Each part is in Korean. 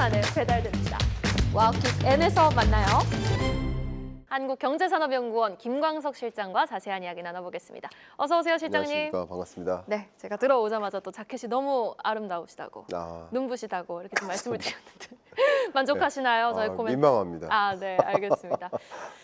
안에 배달됩니다. 와우킥 N에서 만나요. 한국경제산업연구원 김광석 실장과 자세한 이야기 나눠보겠습니다. 어서 오세요, 실장님. 안녕하십니까. 반갑습니다. 네, 제가 들어오자마자 또 자켓이 너무 아름다우시다고, 아, 눈부시다고 이렇게 좀 말씀을 드렸는데 만족하시나요? 저희 코멘트. 민망합니다. 아, 네, 알겠습니다.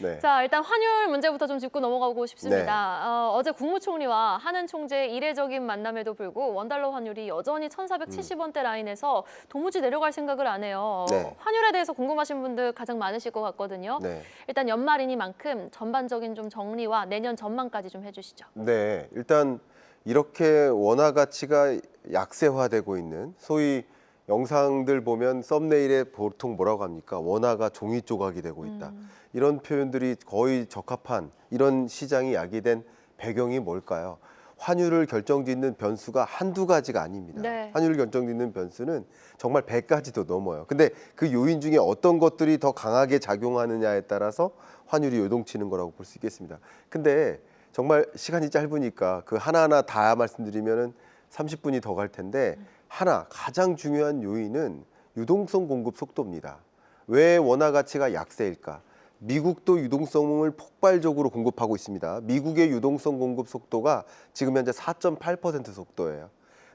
네. 자, 일단 환율 문제부터 좀 짚고 넘어가고 싶습니다. 어제 국무총리와 한은 총재의 이례적인 만남에도 불구하고 원달러 환율이 여전히 1,470원대 라인에서 도무지 내려갈 생각을 안 해요. 네. 환율에 대해서 궁금하신 분들 가장 많으실 것 같거든요. 네. 일단 연말이니만큼 전반적인 좀 정리와 내년 전망까지 좀 해주시죠. 네. 일단 이렇게 원화 가치가 약세화되고 있는, 소위 영상들 보면 썸네일에 보통 뭐라고 합니까? 원화가 종이 조각이 되고 있다. 이런 표현들이 거의 적합한 이런 시장이 야기된 배경이 뭘까요? 환율을 결정짓는 변수가 한두 가지가 아닙니다. 네. 환율을 결정짓는 변수는 정말 100가지도 넘어요. 근데 그 요인 중에 어떤 것들이 더 강하게 작용하느냐에 따라서 환율이 요동치는 거라고 볼 수 있겠습니다. 근데 정말 시간이 짧으니까 그 하나하나 다 말씀드리면은 30분이 더 갈 텐데, 하나 가장 중요한 요인은 유동성 공급 속도입니다. 왜 원화 가치가 약세일까? 미국도 유동성을 폭발적으로 공급하고 있습니다. 미국의 유동성 공급 속도가 지금 현재 4.8% 속도예요.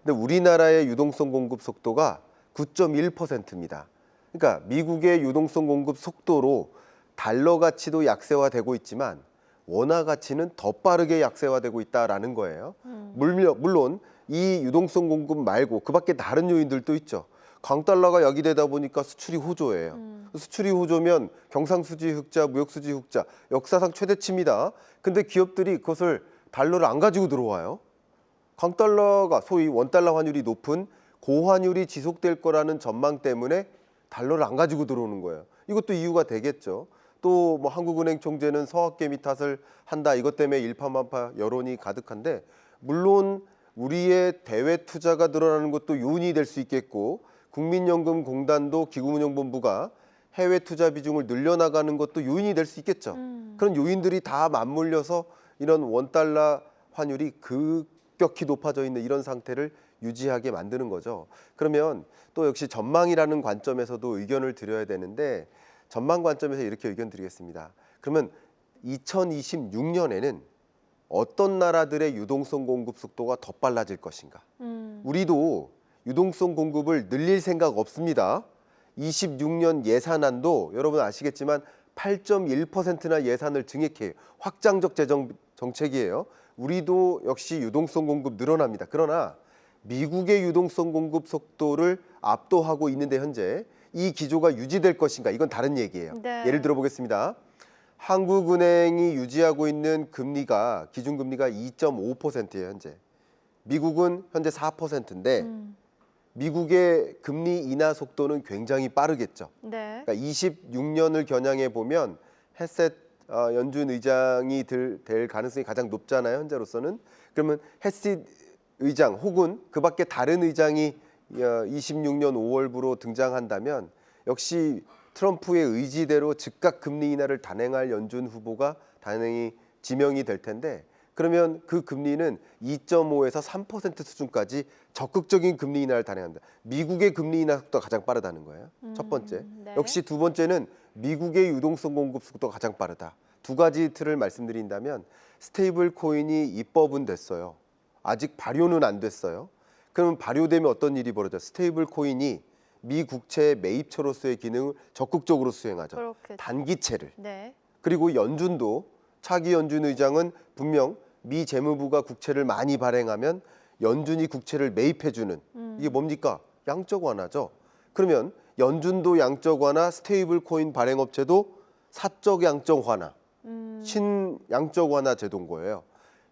근데 우리나라의 유동성 공급 속도가 9.1%입니다. 그러니까 미국의 유동성 공급 속도로 달러 가치도 약세화되고 있지만 원화 가치는 더 빠르게 약세화되고 있다라는 거예요. 물론 이 유동성 공급 말고 그 밖에 다른 요인들도 있죠. 강달러가 야기되다 보니까 수출이 호조예요. 수출이 호조면 경상수지 흑자, 무역수지 흑자, 역사상 최대치입니다. 근데 기업들이 그것을 달러를 안 가지고 들어와요. 강달러가 소위 원달러 환율이 높은 고환율이 지속될 거라는 전망 때문에 달러를 안 가지고 들어오는 거예요. 이것도 이유가 되겠죠. 또 뭐 한국은행 총재는 서학개미 탓을 한다, 이것 때문에 일파만파 여론이 가득한데, 물론 우리의 대외 투자가 늘어나는 것도 요인이 될 수 있겠고, 국민연금공단도 기금운용본부가 해외 투자 비중을 늘려나가는 것도 요인이 될 수 있겠죠. 그런 요인들이 다 맞물려서 이런 원달러 환율이 급격히 높아져 있는 이런 상태를 유지하게 만드는 거죠. 그러면 또 역시 전망이라는 관점에서도 의견을 드려야 되는데, 전망 관점에서 이렇게 의견 드리겠습니다. 그러면 2026년에는 어떤 나라들의 유동성 공급 속도가 더 빨라질 것인가? 우리도 유동성 공급을 늘릴 생각 없습니다. 26년 예산안도 여러분 아시겠지만 8.1%나 예산을 증액해요. 확장적 재정 정책이에요. 우리도 역시 유동성 공급 늘어납니다. 그러나 미국의 유동성 공급 속도를 압도하고 있는데 현재 이 기조가 유지될 것인가? 이건 다른 얘기예요. 네. 예를 들어 보겠습니다. 한국은행이 유지하고 있는 금리가, 기준금리가 2.5%예요, 현재. 미국은 현재 4%인데 미국의 금리 인하 속도는 굉장히 빠르겠죠. 네. 그러니까 26년을 겨냥해 보면 헤셋 연준 의장이 될 가능성이 가장 높잖아요, 현재로서는. 그러면 헤셋 의장 혹은 그 밖에 다른 의장이 26년 5월부로 등장한다면 역시 트럼프의 의지대로 즉각 금리 인하를 단행할 연준 후보가 단행이 지명이 될 텐데, 그러면 그 금리는 2.5에서 3% 수준까지 적극적인 금리 인하를 단행한다. 미국의 금리 인하 속도가 가장 빠르다는 거예요. 첫 번째. 네. 역시 두 번째는 미국의 유동성 공급 속도가 가장 빠르다. 두 가지 틀을 말씀드린다면, 스테이블 코인이 입법은 됐어요. 아직 발효는 안 됐어요. 그러면 발효되면 어떤 일이 벌어져요? 스테이블 코인이 미 국채 매입처로서의 기능을 적극적으로 수행하죠. 그렇겠죠. 단기채를. 네. 그리고 연준도, 차기 연준 의장은 분명 미 재무부가 국채를 많이 발행하면 연준이 국채를 매입해주는, 이게 뭡니까? 양적 완화죠. 그러면 연준도 양적 완화, 스테이블 코인 발행업체도 사적 양적 완화, 신양적 완화 제도인 거예요.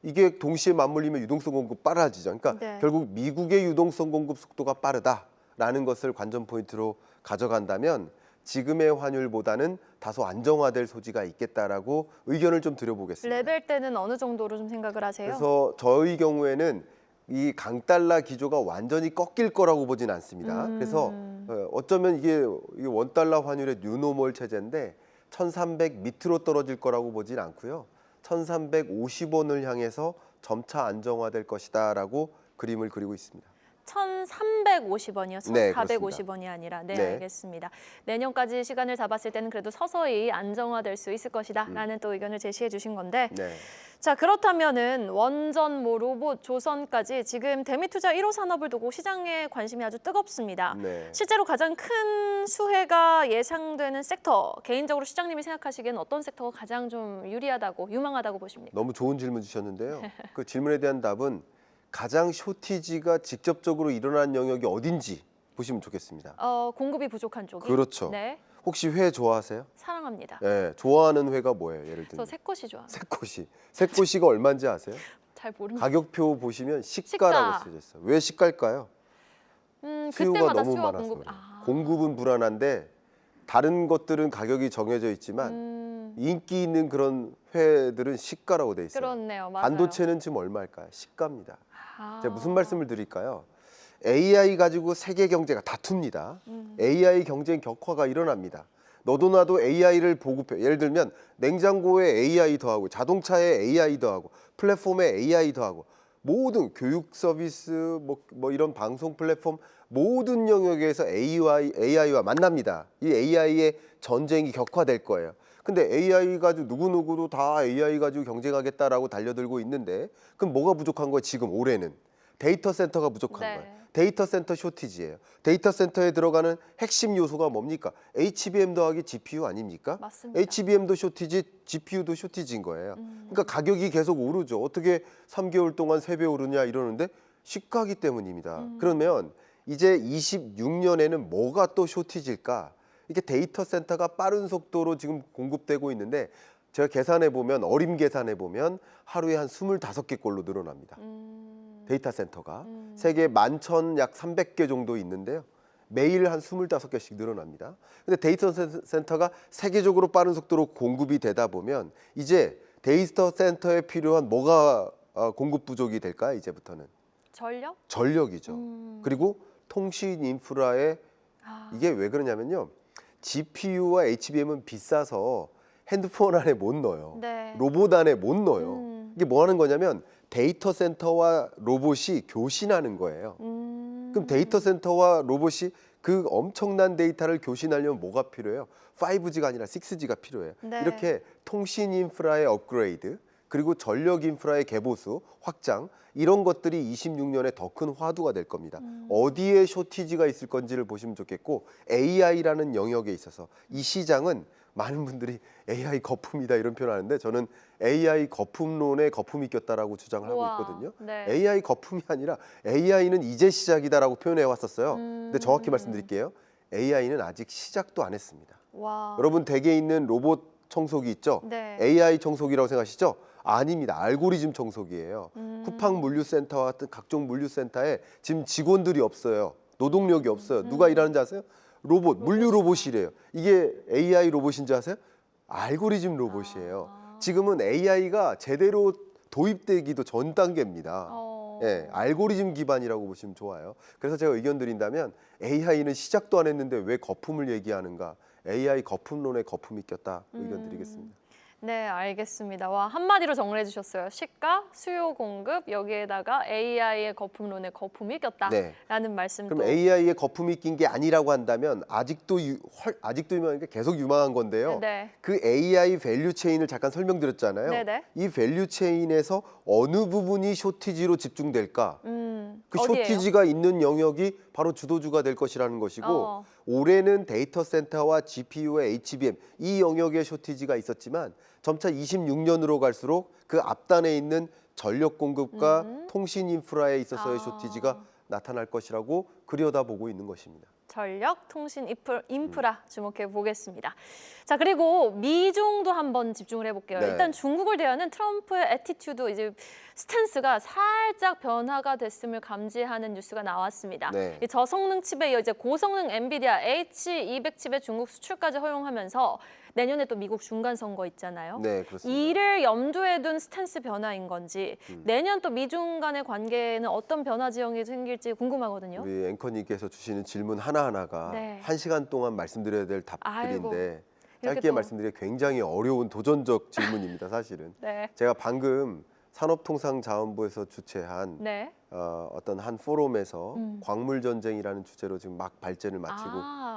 이게 동시에 맞물리면 유동성 공급 빨라지죠. 그러니까 네. 결국 미국의 유동성 공급 속도가 빠르다라는 것을 관전 포인트로 가져간다면 지금의 환율보다는 다소 안정화될 소지가 있겠다라고 의견을 좀 드려보겠습니다. 레벨 때는 어느 정도로 좀 생각을 하세요? 그래서 저의 경우에는 이 강달러 기조가 완전히 꺾일 거라고 보진 않습니다. 그래서 어쩌면 이게 원달러 환율의 뉴노멀 체제인데 1,300 밑으로 떨어질 거라고 보진 않고요. 1,350원을 향해서 점차 안정화될 것이다라고 그림을 그리고 있습니다. 1,350원이요. 네, 1,450원이 아니라. 네, 네. 알겠습니다. 내년까지 시간을 잡았을 때는 그래도 서서히 안정화될 수 있을 것이다라는 또 의견을 제시해 주신 건데. 네. 자, 그렇다면은 원전, 로봇, 조선까지 지금 대미투자 1호 산업을 두고 시장에 관심이 아주 뜨겁습니다. 네. 실제로 가장 큰 수혜가 예상되는 섹터, 개인적으로 시장님이 생각하시기에는 어떤 섹터가 가장 좀 유리하다고, 유망하다고 보십니까? 너무 좋은 질문 주셨는데요. 그 질문에 대한 답은 가장 쇼티지가 직접적으로 일어난 영역이 어딘지 보시면 좋겠습니다. 공급이 부족한 쪽이? 그렇죠. 네, 혹시 회 좋아하세요? 사랑합니다. 네, 좋아하는 회가 뭐예요? 예를 저 들면 새것이 좋아합니다. 새꼬시. 새꼬시가 얼마인지 아세요? 잘 모릅니다. 가격표 보시면 시가라고 시가. 쓰여져 있어요. 왜 시가일까요? 수요가 그때마다 너무 수요와 많아서 공급. 그래요. 공급은 불안한데 다른 것들은 가격이 정해져 있지만 인기 있는 그런 회들은 시가라고 돼 있어요. 그렇네요. 맞아요. 반도체는 지금 얼마일까요? 시가입니다. 아. 제가 무슨 말씀을 드릴까요? AI 가지고 세계 경제가 다툽니다. AI 경쟁 격화가 일어납니다. 너도 나도 AI를 보급해. 예를 들면 냉장고에 AI 더하고 자동차에 AI 더하고 플랫폼에 AI 더하고 모든 교육 서비스 뭐 이런 방송 플랫폼 모든 영역에서 AI와 만납니다. 이 AI의 전쟁이 격화될 거예요. 근데 AI 가지고 누구누구도 다 AI 가지고 경쟁하겠다라고 달려들고 있는데 그럼 뭐가 부족한 거예요? 지금 올해는 데이터 센터가 부족한 네. 거예요. 데이터 센터 쇼티지예요. 데이터 센터에 들어가는 핵심 요소가 뭡니까? HBM 더하기 GPU 아닙니까? 맞습니다. HBM도 쇼티지, GPU도 쇼티지인 거예요. 그러니까 가격이 계속 오르죠. 어떻게 3개월 동안 3배 오르냐 이러는데 시가기 때문입니다. 그러면 이제 26년에는 뭐가 또 쇼티지일까? 이게 데이터 센터가 빠른 속도로 지금 공급되고 있는데 제가 계산해 보면 어림 계산해 보면 하루에 한 25개꼴로 늘어납니다. 데이터 센터가 세계 11,000 약 300개 정도 있는데요. 매일 한 25개씩 늘어납니다. 근데 데이터 센터가 세계적으로 빠른 속도로 공급이 되다 보면 이제 데이터 센터에 필요한 뭐가 공급 부족이 될까요? 이제부터는 전력? 전력이죠. 그리고 통신 인프라에 이게 왜 그러냐면요. GPU와 HBM은 비싸서 핸드폰 안에 못 넣어요. 네. 로봇 안에 못 넣어요. 이게 뭐 하는 거냐면 데이터 센터와 로봇이 교신하는 거예요. 그럼 데이터 센터와 로봇이 그 엄청난 데이터를 교신하려면 뭐가 필요해요? 5G가 아니라 6G가 필요해요. 네. 이렇게 통신 인프라의 업그레이드 그리고 전력 인프라의 개보수, 확장 이런 것들이 26년에 더 큰 화두가 될 겁니다. 어디에 쇼티지가 있을 건지를 보시면 좋겠고 AI라는 영역에 있어서 이 시장은 많은 분들이 AI 거품이다 이런 표현을 하는데 저는 AI 거품론에 거품이 꼈다라고 주장을 하고 우와, 있거든요. 네. AI 거품이 아니라 AI는 이제 시작이다라고 표현해 왔었어요. 근데 정확히 말씀드릴게요. AI는 아직 시작도 안 했습니다. 와. 여러분 댁에 있는 로봇 청소기 있죠? 네. AI 청소기라고 생각하시죠? 아닙니다. 알고리즘 청소기예요. 쿠팡 물류센터와 같은 각종 물류센터에 지금 직원들이 없어요. 노동력이 없어요. 누가 일하는지 아세요? 로봇, 물류 로봇이래요. 이게 AI 로봇인지 아세요? 알고리즘 로봇이에요. 지금은 AI가 제대로 도입되기도 전 단계입니다. 예, 알고리즘 기반이라고 보시면 좋아요. 그래서 제가 의견 드린다면 AI는 시작도 안 했는데 왜 거품을 얘기하는가? AI 거품론에 거품이 꼈다 의견 드리겠습니다. 네, 알겠습니다. 와, 한마디로 정리해 주셨어요. 시가, 수요 공급, 여기에다가 AI의 거품론에 거품이 꼈다라는 네. 말씀도. 그럼 AI의 거품이 낀 게 아니라고 한다면 아직도 유명한 게 계속 유망한 건데요. 네. 그 AI 밸류 체인을 잠깐 설명드렸잖아요. 네네. 이 밸류 체인에서 어느 부분이 쇼티지로 집중될까? 그 어디예요? 쇼티지가 있는 영역이 바로 주도주가 될 것이라는 것이고 올해는 데이터 센터와 GPU와 HBM 이 영역에 쇼티지가 있었지만 점차 26년으로 갈수록 그 앞단에 있는 전력 공급과 통신 인프라에 있어서의 쇼티지가 나타날 것이라고 그려다보고 있는 것입니다. 전력, 통신, 인프라 주목해 보겠습니다. 자, 그리고 미중도 한번 집중을 해볼게요. 네. 일단 중국을 대하는 트럼프의 애티튜드, 이제 스탠스가 살짝 변화가 됐음을 감지하는 뉴스가 나왔습니다. 네. 이 저성능 칩에 이어 이제 고성능 엔비디아 H200 칩의 중국 수출까지 허용하면서 내년에 또 미국 중간 선거 있잖아요. 네, 그렇습니다. 이를 염두에 둔 스탠스 변화인 건지 내년 또 미중 간의 관계에는 어떤 변화 지형이 생길지 궁금하거든요. 우리 앵커님께서 주시는 질문 하나하나가 네. 1시간 동안 말씀드려야 될 아이고, 답들인데 이렇게 짧게 또- 말씀드리기 굉장히 어려운 도전적 질문입니다. 사실은. 네. 제가 방금 산업통상자원부에서 주최한 네. 어떤 한 포럼에서 광물 전쟁이라는 주제로 지금 막 발제를 마치고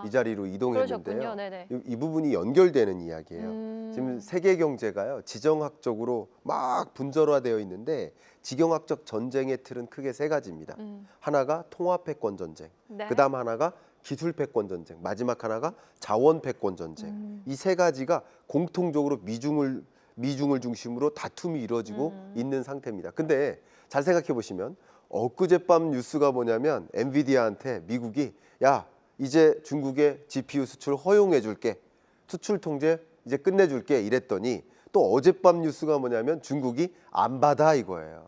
이 자리로 이동했는데요. 그러셨군요. 네네. 이 부분이 연결되는 이야기예요. 지금 세계 경제가요 지정학적으로 막 분절화되어 있는데 지정학적 전쟁의 틀은 크게 세 가지입니다. 하나가 통합 패권 전쟁, 네. 그다음 하나가 기술 패권 전쟁, 마지막 하나가 자원 패권 전쟁. 이 세 가지가 공통적으로 미중을 중심으로 다툼이 이루어지고 있는 상태입니다. 근데 잘 생각해 보시면 엊그젯밤 뉴스가 뭐냐면 엔비디아한테 미국이 야 이제 중국의 GPU 수출 허용해 줄게, 수출 통제 이제 끝내줄게 이랬더니 또 어젯밤 뉴스가 뭐냐면 중국이 안 받아 이거예요.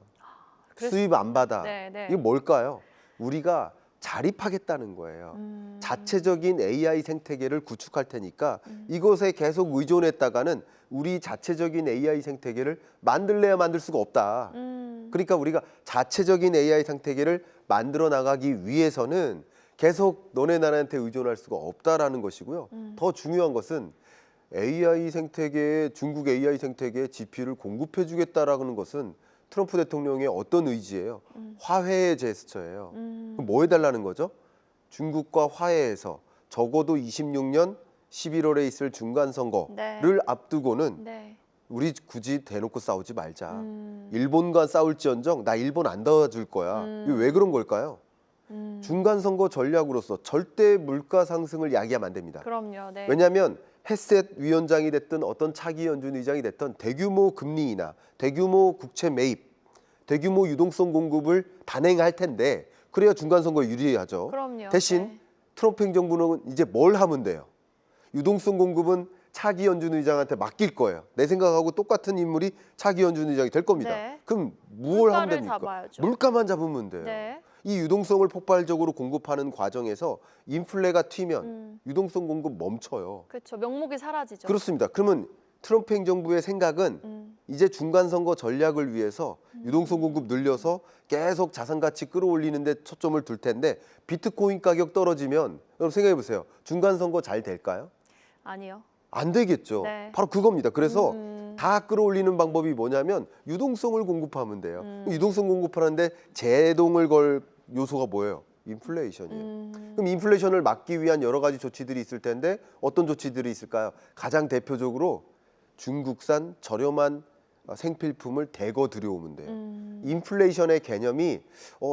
수입 안 받아. 네. 이거 뭘까요? 우리가 자립하겠다는 거예요. 자체적인 AI 생태계를 구축할 테니까 이것에 계속 의존했다가는 우리 자체적인 AI 생태계를 만들래야 만들 수가 없다. 그러니까 우리가 자체적인 AI 생태계를 만들어 나가기 위해서는 계속 너네 나라한테 의존할 수가 없다라는 것이고요. 더 중요한 것은 AI 생태계에 중국 AI 생태계에 GPU를 공급해 주겠다라는 것은 트럼프 대통령의 어떤 의지예요? 화해의 제스처예요. 그럼 뭐 해달라는 거죠? 중국과 화해해서 적어도 26년 11월에 있을 중간 선거를 앞두고는 네. 우리 굳이 대놓고 싸우지 말자. 일본과 싸울지언정 나 일본 안 도와줄 거야. 이게 왜 그런 걸까요? 중간 선거 전략으로서 절대 물가 상승을 야기하면 안 됩니다. 그럼요. 네. 왜냐하면 헤셋 위원장이 됐든 어떤 차기 연준 의장이 됐든 대규모 금리 인하, 대규모 국채 매입, 대규모 유동성 공급을 단행할 텐데 그래야 중간 선거에 유리하죠. 그럼요. 대신 네. 트럼프 행정부는 이제 뭘 하면 돼요? 유동성 공급은 차기 연준 의장한테 맡길 거예요. 내 생각하고 똑같은 인물이 차기 연준 의장이 될 겁니다. 네. 그럼 뭘 하면 물가를 됩니까? 잡아야죠. 물가만 잡으면 돼요. 네. 이 유동성을 폭발적으로 공급하는 과정에서 인플레가 튀면 유동성 공급 멈춰요. 그렇죠. 명목이 사라지죠. 그렇습니다. 그러면 트럼프 행정부의 생각은 이제 중간 선거 전략을 위해서 유동성 공급 늘려서 계속 자산 가치 끌어올리는 데 초점을 둘 텐데 비트코인 가격 떨어지면 여러분 생각해 보세요. 중간 선거 잘 될까요? 아니요. 안 되겠죠. 네. 바로 그겁니다. 그래서 다 끌어올리는 방법이 뭐냐면 유동성을 공급하면 돼요. 유동성 공급하는데 제동을 걸 요소가 뭐예요? 인플레이션이에요. 그럼 인플레이션을 막기 위한 여러 가지 조치들이 있을 텐데 어떤 조치들이 있을까요? 가장 대표적으로 중국산 저렴한 생필품을 대거 들여오면 돼요. 인플레이션의 개념이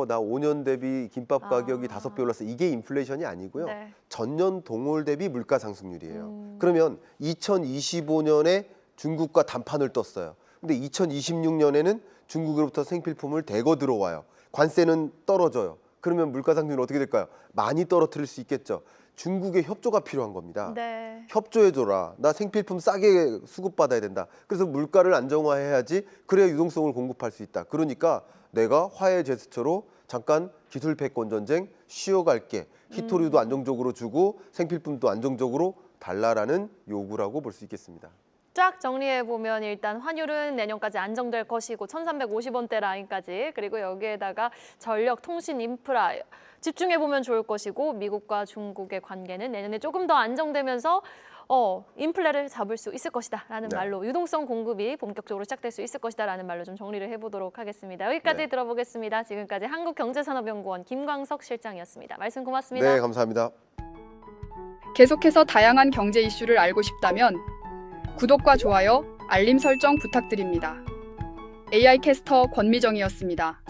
나 5년 대비 김밥 가격이 5배 올랐어. 이게 인플레이션이 아니고요. 네. 전년 동월 대비 물가 상승률이에요. 그러면 2025년에 중국과 단판을 떴어요. 근데 2026년에는 중국으로부터 생필품을 대거 들어와요. 관세는 떨어져요. 그러면 물가 상승률은 어떻게 될까요? 많이 떨어뜨릴 수 있겠죠. 중국의 협조가 필요한 겁니다. 네. 협조해줘라. 나 생필품 싸게 수급받아야 된다. 그래서 물가를 안정화해야지. 그래야 유동성을 공급할 수 있다. 그러니까 내가 화해 제스처로 잠깐 기술 패권 전쟁 쉬어갈게. 히토류도 안정적으로 주고 생필품도 안정적으로 달라라는 요구라고 볼 수 있겠습니다. 쫙 정리해보면 일단 환율은 내년까지 안정될 것이고 1,350원대 라인까지, 그리고 여기에다가 전력, 통신, 인프라 집중해보면 좋을 것이고, 미국과 중국의 관계는 내년에 조금 더 안정되면서 인플레를 잡을 수 있을 것이다 라는 말로, 유동성 공급이 본격적으로 시작될 수 있을 것이다 라는 말로 좀 정리를 해보도록 하겠습니다. 여기까지 들어보겠습니다. 지금까지 한국경제산업연구원 김광석 실장이었습니다. 말씀 고맙습니다. 네, 감사합니다. 계속해서 다양한 경제 이슈를 알고 싶다면 구독과 좋아요, 알림 설정 부탁드립니다. AI 캐스터 권미정이었습니다.